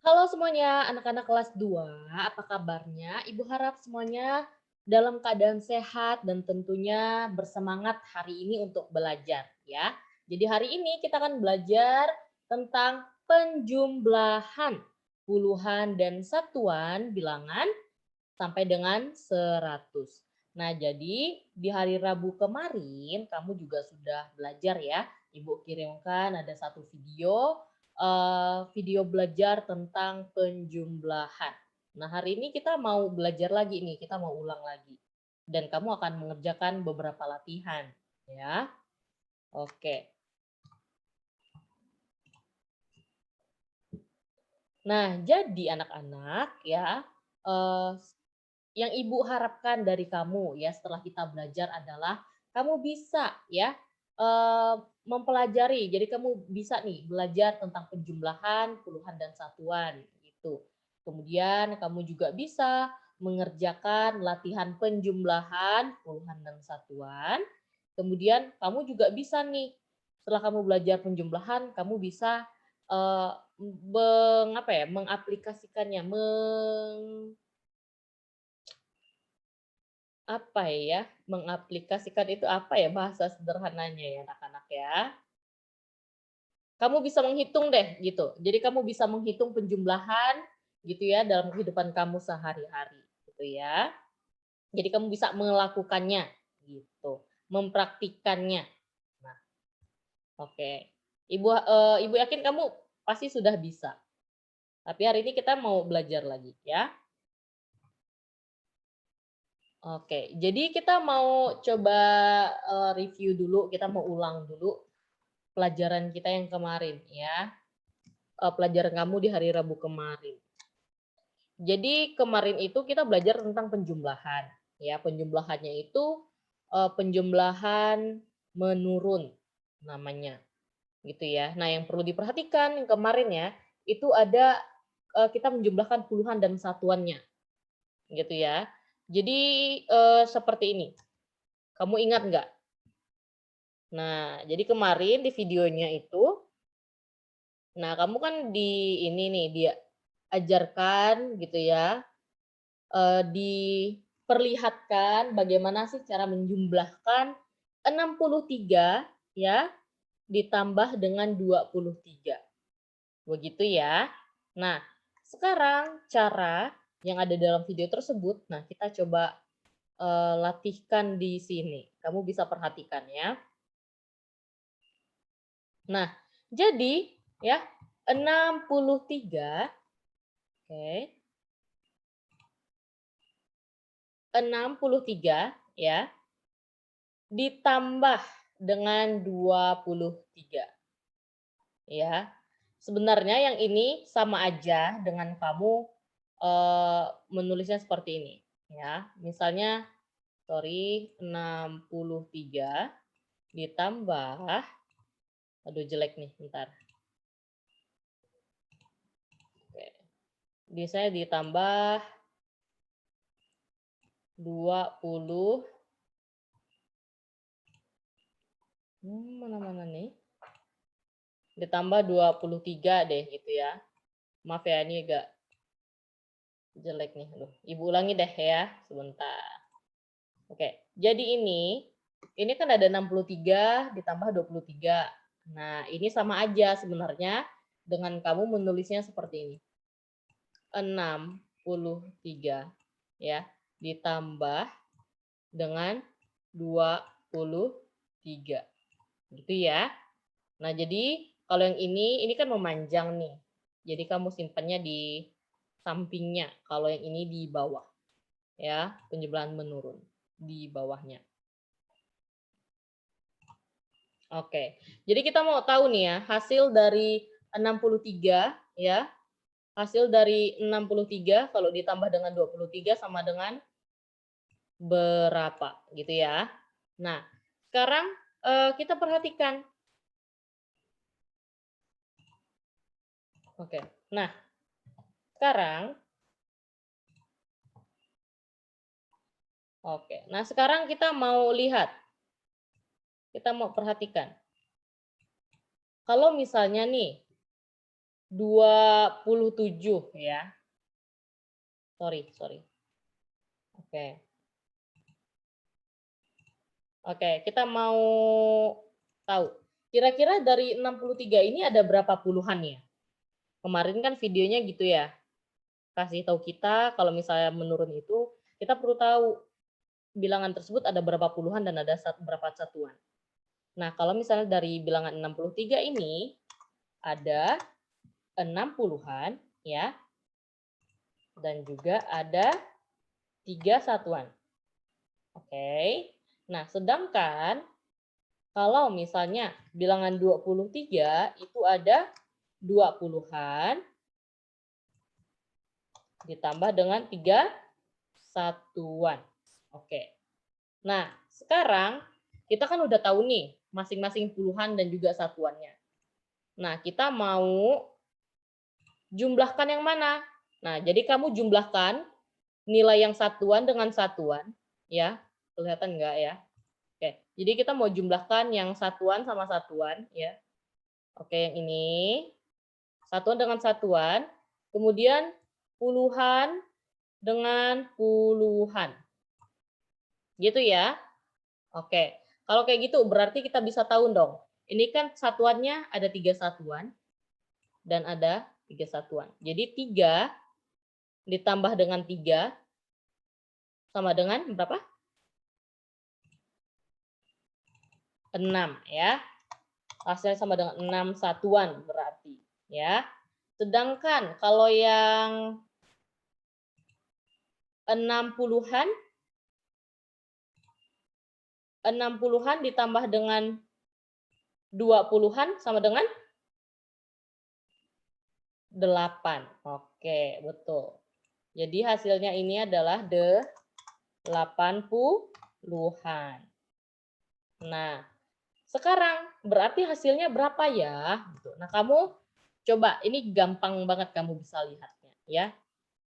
Halo semuanya, anak-anak kelas 2, apa kabarnya? Ibu harap semuanya dalam keadaan sehat dan tentunya bersemangat hari ini untuk belajar ya. Jadi hari ini kita akan belajar tentang penjumlahan puluhan dan satuan bilangan sampai dengan 100. Nah, jadi di hari Rabu kemarin kamu juga sudah belajar ya. Ibu kirimkan ada satu video, video belajar tentang penjumlahan. Nah, hari ini kita mau belajar lagi nih, kita mau ulang lagi. Dan kamu akan mengerjakan beberapa latihan, ya. Oke. Nah, jadi anak-anak ya, eee yang Ibu harapkan dari kamu ya setelah kita belajar adalah kamu bisa ya, mempelajari. Jadi kamu bisa nih belajar tentang penjumlahan, puluhan, dan satuan gitu. Kemudian kamu juga bisa mengerjakan latihan penjumlahan, puluhan, dan satuan. Kemudian kamu juga bisa nih setelah kamu belajar penjumlahan, kamu bisa, eee, mengaplikasikannya, apa ya, mengaplikasikan itu apa ya bahasa sederhananya ya anak-anak ya. Kamu bisa menghitung deh gitu. Jadi kamu bisa menghitung penjumlahan gitu ya dalam kehidupan kamu sehari-hari gitu ya. Jadi kamu bisa melakukannya gitu, mempraktikkannya. Nah, oke. Ibu yakin kamu pasti sudah bisa. Tapi hari ini kita mau belajar lagi ya. Oke, jadi kita mau coba, review dulu, kita mau ulang dulu pelajaran kita yang kemarin ya, pelajaran kamu di hari Rabu kemarin. Jadi kemarin itu kita belajar tentang penjumlahan, ya. Penjumlahannya itu, penjumlahan menurun namanya, gitu ya. Nah, yang perlu diperhatikan yang kemarin ya, itu ada, kita menjumlahkan puluhan dan satuannya, gitu ya. Jadi, seperti ini, kamu ingat nggak? Nah, jadi kemarin di videonya itu, nah kamu kan di ini nih, diajarkan gitu ya, diperlihatkan bagaimana sih cara menjumlahkan 63 ya, ditambah dengan 23, begitu ya. Nah, sekarang cara yang ada dalam video tersebut, nah kita coba, latihkan di sini. Kamu bisa perhatikan ya. Nah, jadi ya 63, oke, 63 ya, ditambah dengan 23 ya. Sebenarnya yang ini sama aja dengan kamu, menulisnya seperti ini ya. Misalnya sorry, 63 ditambah, aduh jelek nih, bentar. Oke, biasanya ditambah 20, mana-mana nih, ditambah 23 deh gitu ya. Maaf ya ini agak jelek nih, aduh. Ibu ulangi deh ya, sebentar. Oke, jadi ini kan ada 63 ditambah 23. Nah, ini sama aja sebenarnya dengan kamu menulisnya seperti ini. 63 ya, ditambah dengan 23. Gitu ya. Nah, jadi kalau yang ini kan memanjang nih. Jadi kamu simpannya di sampingnya, kalau yang ini di bawah ya, penjumlahan menurun di bawahnya. Oke. Jadi kita mau tahu nih ya, hasil dari 63 ya, hasil dari 63 kalau ditambah dengan 23 sama dengan berapa gitu ya. Nah, sekarang, kita perhatikan. Oke. Nah, sekarang oke. Nah, sekarang kita mau lihat, kita mau perhatikan. Kalau misalnya nih, 27 ya. Sorry. Oke. Oke, kita mau tahu. Kira-kira dari 63 ini ada berapa puluhan ya? Kemarin kan videonya gitu ya. Kasih tahu kita kalau misalnya menurun itu, kita perlu tahu bilangan tersebut ada berapa puluhan dan ada berapa satuan. Nah, kalau misalnya dari bilangan 63 ini ada 6 puluhan ya. Dan juga ada 3 satuan. Oke. Nah, sedangkan kalau misalnya bilangan 23 itu ada 2 puluhan ditambah dengan 3 satuan. Oke. Nah, sekarang kita kan udah tahu nih masing-masing puluhan dan juga satuannya. Nah, kita mau jumlahkan yang mana? Nah, jadi kamu jumlahkan nilai yang satuan dengan satuan, ya. Kelihatan enggak ya? Oke, jadi kita mau jumlahkan yang satuan sama satuan, ya. Oke, yang ini. Satuan dengan satuan, kemudian puluhan dengan puluhan. Gitu ya. Oke, kalau kayak gitu berarti kita bisa tahu dong. Ini kan satuannya ada 3 satuan dan ada 3 satuan. Jadi 3 ditambah dengan 3 sama dengan berapa? 6 ya. Hasilnya sama dengan 6 satuan berarti ya. Sedangkan kalau yang 6 puluhan 6 puluhan ditambah dengan 2 puluhan sama dengan 8. Oke, betul. Jadi hasilnya ini adalah 8 puluhan. Nah, sekarang berarti hasilnya berapa ya? Nah, kamu coba, ini gampang banget kamu bisa lihatnya ya.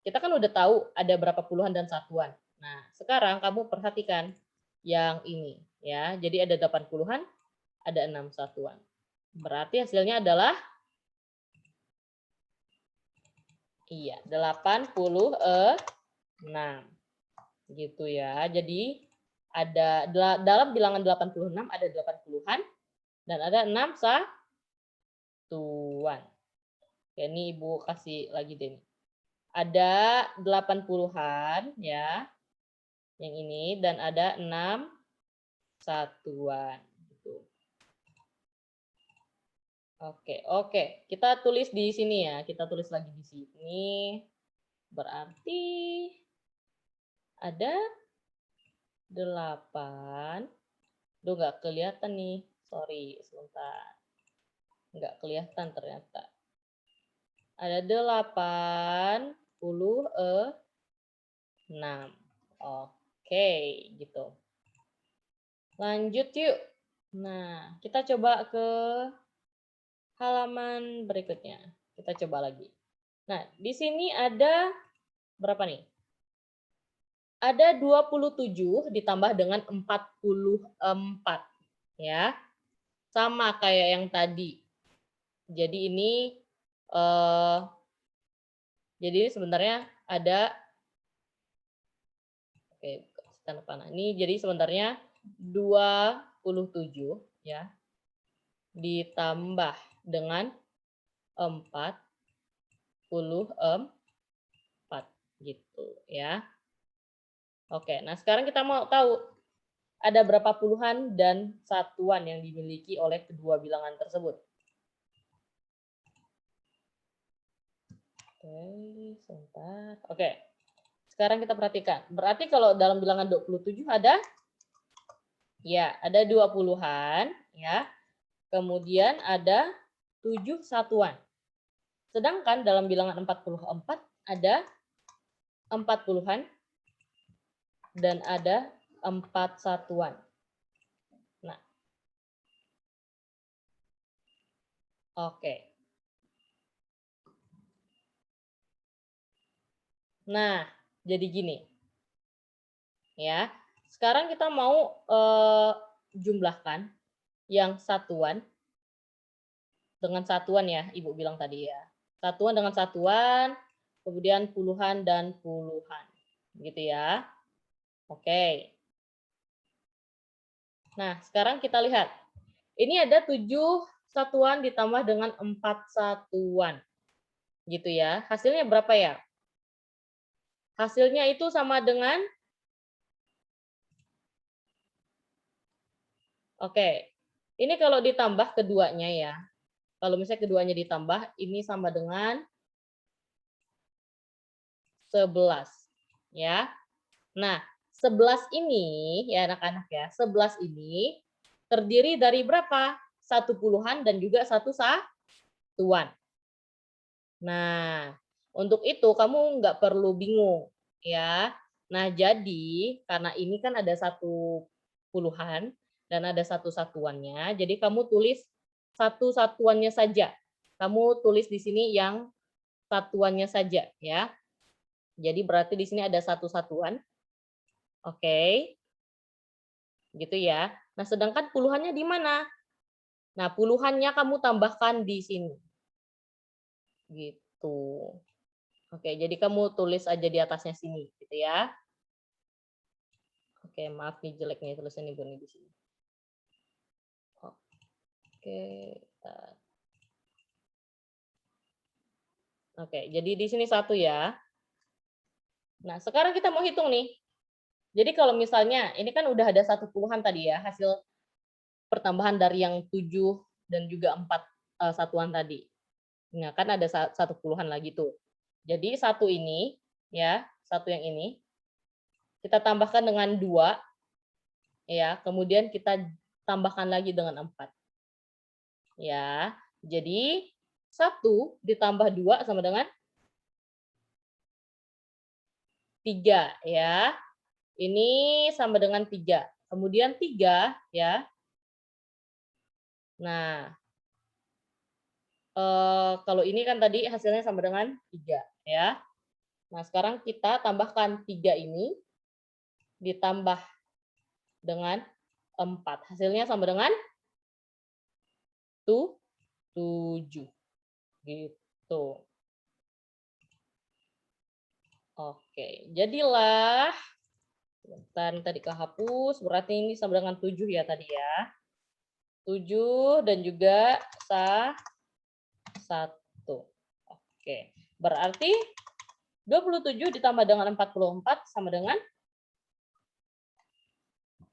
Kita kan udah tahu ada berapa puluhan dan satuan. Nah, sekarang kamu perhatikan yang ini ya. Jadi ada 8 puluhan, ada 6 satuan. Berarti hasilnya adalah 86. Gitu ya. Jadi ada dalam bilangan 86 ada 8 puluhan dan ada 6 satuan. Oke, ini Ibu kasih lagi deh. Ada 8 puluhan ya. Yang ini dan ada 6 satuan gitu. Oke. Kita tulis di sini ya. Kita tulis lagi di sini. Berarti ada 8. Duh, nggak kelihatan nih. Sorry, sebentar. Nggak kelihatan ternyata. Ada 86. Oke, gitu. Lanjut yuk. Nah, kita coba ke halaman berikutnya. Kita coba lagi. Nah, di sini ada berapa nih? Ada 27 ditambah dengan 44. Ya. Sama kayak yang tadi. Jadi ini sebenarnya ada tanda panah. Ini jadi sebenarnya 27 ya ditambah dengan 44 gitu ya. Oke, nah sekarang kita mau tahu ada berapa puluhan dan satuan yang dimiliki oleh kedua bilangan tersebut. Oke, sebentar. Oke. Sekarang kita perhatikan. Berarti kalau dalam bilangan 27 ada 2 puluhan ya. Kemudian ada 7 satuan. Sedangkan dalam bilangan 44 ada 4 puluhan dan ada 4 satuan. Nah. Oke. Nah, jadi gini. Ya. Sekarang kita mau jumlahkan yang satuan dengan satuan ya, Ibu bilang tadi ya. Satuan dengan satuan, kemudian puluhan dan puluhan. Gitu ya. Oke. Nah, sekarang kita lihat. Ini ada 7 satuan ditambah dengan 4 satuan. Gitu ya. Hasilnya berapa ya? Hasilnya itu sama dengan, oke, ini kalau ditambah keduanya ya. Kalau misalnya keduanya ditambah, ini sama dengan 11. Ya. Nah, 11 ini, ya anak-anak ya, 11 ini terdiri dari berapa? 1 puluhan dan juga 1 satuan. Nah, untuk itu kamu nggak perlu bingung, ya. Nah, jadi karena ini kan ada 1 puluhan dan ada 1 satuannya, jadi kamu tulis 1 satuannya saja. Kamu tulis di sini yang satuannya saja, ya. Jadi berarti di sini ada 1 satuan. Oke. Gitu ya. Nah, sedangkan puluhannya di mana? Nah, puluhannya kamu tambahkan di sini. Gitu. Oke, jadi kamu tulis aja di atasnya sini, gitu ya. Oke, maaf nih jeleknya tulisannya Ibu nih di sini. Oke. Oke, jadi di sini 1 ya. Nah, sekarang kita mau hitung nih. Jadi kalau misalnya ini kan udah ada 1 puluhan tadi ya, hasil pertambahan dari yang 7 dan juga 4 satuan tadi. Nah, kan ada 1 puluhan lagi tuh. Jadi 1 ini ya, 1 yang ini kita tambahkan dengan 2 ya, kemudian kita tambahkan lagi dengan 4. Ya. Jadi 1 ditambah 2 sama dengan 3 ya. Ini sama dengan 3. Kemudian 3 ya. Nah, kalau ini kan tadi hasilnya sama dengan 3 ya. Nah, sekarang kita tambahkan 3 ini ditambah dengan 4. Hasilnya sama dengan 7. Gitu. Oke, jadilah, sebentar tadi kehapus, berarti ini sama dengan 7 ya tadi ya. 7 dan juga 1. Oke, berarti 27 ditambah dengan 44 sama dengan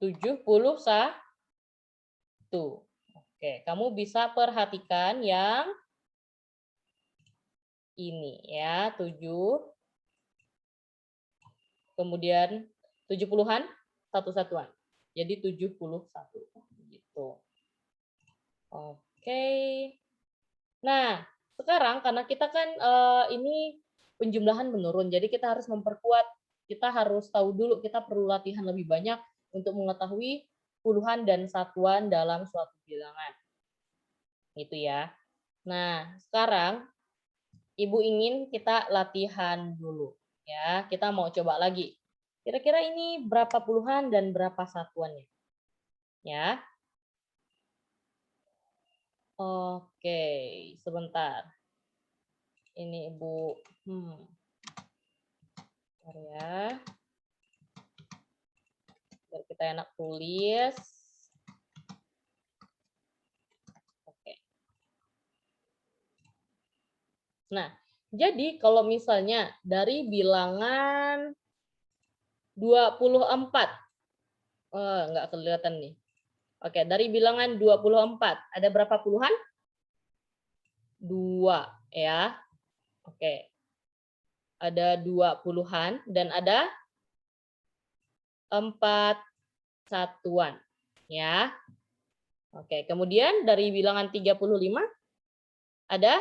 71. Oke, kamu bisa perhatikan yang ini ya, 7, kemudian 7 puluhan, 1 satuan. Jadi 71 gitu. Oke. Nah, sekarang karena kita kan ini penjumlahan menurun, jadi kita harus memperkuat, kita harus tahu dulu, kita perlu latihan lebih banyak untuk mengetahui puluhan dan satuan dalam suatu bilangan. Itu ya. Nah, sekarang Ibu ingin kita latihan dulu. Ya, kita mau coba lagi. Kira-kira ini berapa puluhan dan berapa satuannya? Ya. Oke, sebentar. Ini Ibu. Bentar ya. Biar kita enak tulis. Oke. Nah, jadi kalau misalnya dari bilangan 24, nggak kelihatan nih. Oke, dari bilangan 24, ada berapa puluhan? 2, ya. Oke. Ada 2 puluhan dan ada 4 satuan, ya. Oke, kemudian dari bilangan 35 ada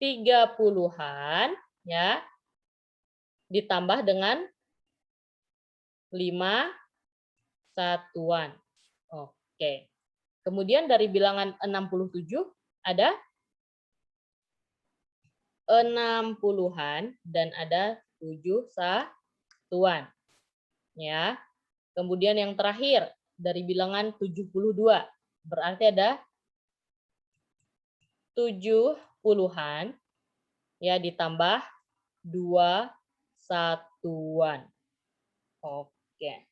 3 puluhan, ya, ditambah dengan 5 satuan. Oke. Kemudian dari bilangan 67 ada 6 puluhan dan ada 7 satuan. Ya. Kemudian yang terakhir dari bilangan 72 berarti ada 70-an ya ditambah 2 satuan. Oke.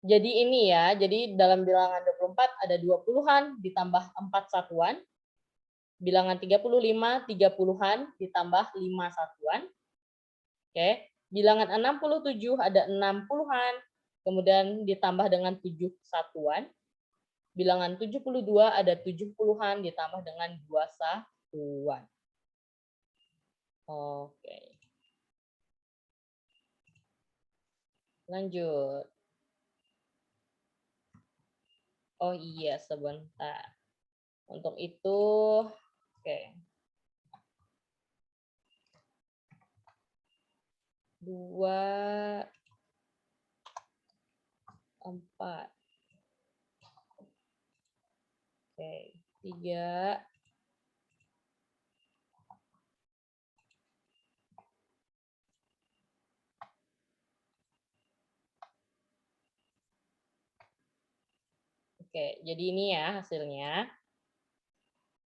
Jadi ini ya, jadi dalam bilangan 24 ada 20-an ditambah 4 satuan. Bilangan 35, 30-an ditambah 5 satuan. Oke. Bilangan 67 ada 60-an, kemudian ditambah dengan 7 satuan. Bilangan 72 ada 70-an ditambah dengan 2 satuan. Oke. Lanjut. Oh iya, sebentar. Untuk itu, oke. 2, 4. Oke, 3. Oke, jadi ini ya hasilnya.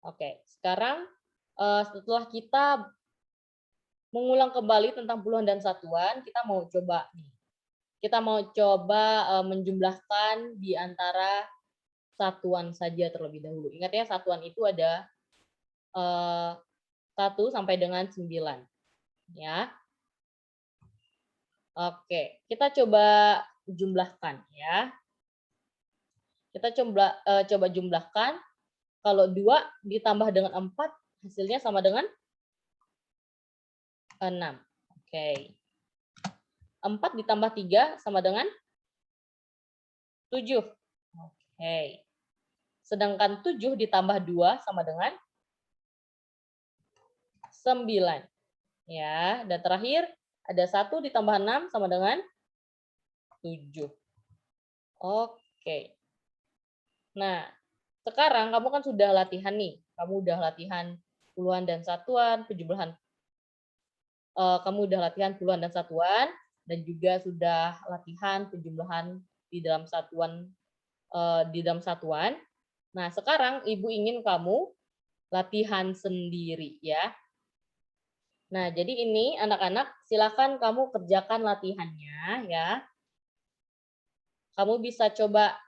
Oke, sekarang setelah kita mengulang kembali tentang puluhan dan satuan, kita mau coba nih. Kita mau coba menjumlahkan di antara satuan saja terlebih dahulu. Ingat ya, satuan itu ada 1 sampai dengan 9. Ya. Oke, kita coba jumlahkan ya. Kita coba jumlahkan. Kalau 2 ditambah dengan 4, hasilnya sama dengan 6. Oke. 4 ditambah 3 sama dengan 7. Oke. Sedangkan 7 ditambah 2 sama dengan 9. Ya, dan terakhir ada 1 ditambah 6 sama dengan 7. Oke. Nah, sekarang kamu kan sudah latihan nih. Kamu udah latihan puluhan dan satuan, penjumlahan. Kamu udah latihan puluhan dan satuan, dan juga sudah latihan penjumlahan di dalam satuan. Nah, sekarang Ibu ingin kamu latihan sendiri ya. Nah, jadi ini anak-anak silakan kamu kerjakan latihannya ya. Kamu bisa coba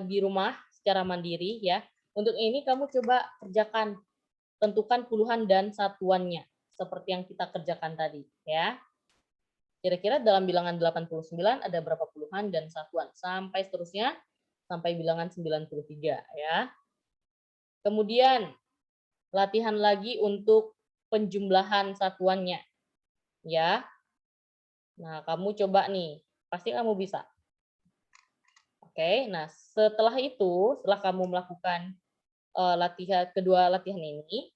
di rumah secara mandiri ya. Untuk ini kamu coba kerjakan, tentukan puluhan dan satuannya seperti yang kita kerjakan tadi ya. Kira-kira dalam bilangan 89 ada berapa puluhan dan satuan sampai seterusnya sampai bilangan 93 ya. Kemudian latihan lagi untuk penjumlahan satuannya ya. Nah, kamu coba nih, pasti kamu bisa. Oke, nah setelah itu, setelah kamu melakukan kedua latihan ini,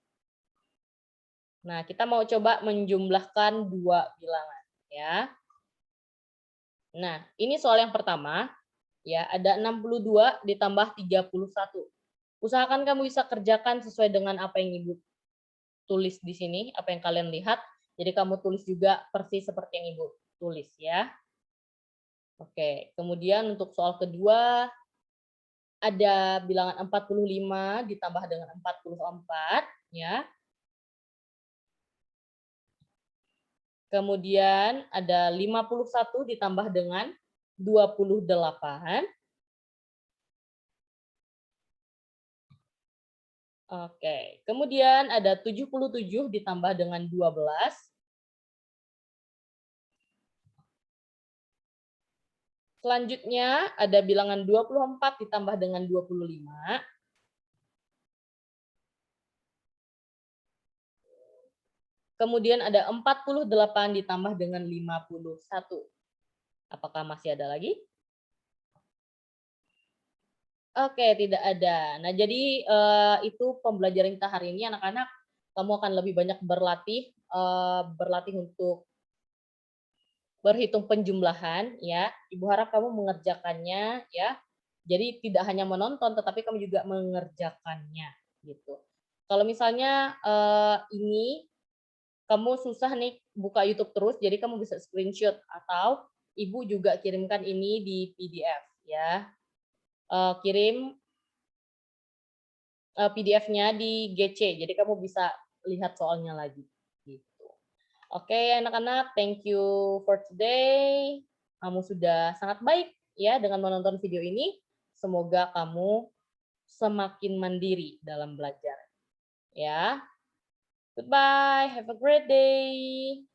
nah kita mau coba menjumlahkan 2 bilangan ya. Nah, ini soal yang pertama ya, ada 62 ditambah 31. Usahakan kamu bisa kerjakan sesuai dengan apa yang Ibu tulis di sini, apa yang kalian lihat. Jadi kamu tulis juga persis seperti yang Ibu tulis ya. Oke, kemudian untuk soal kedua ada bilangan 45 ditambah dengan 44 ya. Kemudian ada 51 ditambah dengan 28. Oke, kemudian ada 77 ditambah dengan 12. Selanjutnya ada bilangan 24 ditambah dengan 25. Kemudian ada 48 ditambah dengan 51. Apakah masih ada lagi? Oke, tidak ada. Nah, jadi itu pembelajaran kita hari ini anak-anak. Kamu akan lebih banyak berlatih untuk berhitung penjumlahan ya. Ibu harap kamu mengerjakannya ya. Jadi tidak hanya menonton tetapi kamu juga mengerjakannya gitu. Kalau misalnya ini kamu susah nih buka YouTube terus, jadi kamu bisa screenshot atau Ibu juga kirimkan ini di PDF ya. Kirim PDF-nya di GC, jadi kamu bisa lihat soalnya lagi, gitu. Oke, anak-anak, thank you for today. Kamu sudah sangat baik ya dengan menonton video ini. Semoga kamu semakin mandiri dalam belajar. Ya. Goodbye, have a great day.